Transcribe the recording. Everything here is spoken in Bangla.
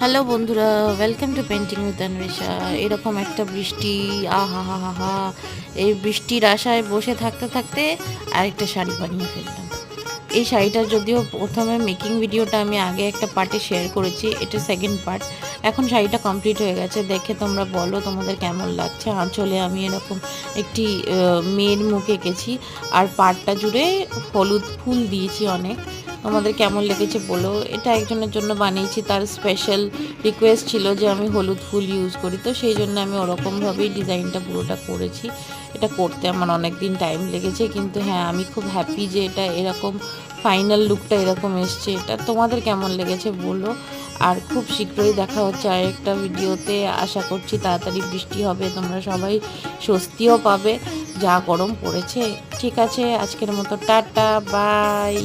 হ্যালো বন্ধুরা, welcome to painting with Anwesha. এরকম একটা বৃষ্টি, আহা হা হা হা, এই বৃষ্টির আশায় বসে থাকতে থাকতে আরেকটা শাড়ি বানিয়ে ফেললাম। এই শাড়িটা যদিও প্রথমে মেকিং ভিডিওটা আমি আগে একটা পার্টে শেয়ার করেছি, এটা সেকেন্ড পার্ট। এখন শাড়িটা কমপ্লিট হয়ে গেছে, দেখে তোমরা বলো তোমাদের কেমন লাগছে। আঁচলে আমি এরকম একটি মেয়ের মুখ এঁকেছি, আর পাড়টা জুড়ে হলুদ ফুল দিয়েছি অনেক। তোমাদের কেমন লেগেছে বলো। এটা একজনের জন্য বানিয়েছি, তার স্পেশাল রিকোয়েস্ট ছিল যে আমি হলুদ ফুল ইউজ করি, তো সেই জন্য আমি ওরকমভাবেই ডিজাইনটা পুরোটা করেছি। এটা করতে আমার অনেক দিন টাইম লেগেছে, কিন্তু হ্যাঁ, আমি খুব হ্যাপি যে এটা এরকম ফাইনাল লুকটা এরকম এসছে। এটা তোমাদের কেমন লেগেছে বলো। আর খুব শীঘ্রই দেখা হচ্ছে আরেকটা ভিডিওতে। আশা করছি তাড়াতাড়ি বৃষ্টি হবে, তোমরা সবাই স্বস্তিও পাবে, যা গরম পড়েছে। ঠিক আছে, আজকের মতো টাটা, বাই।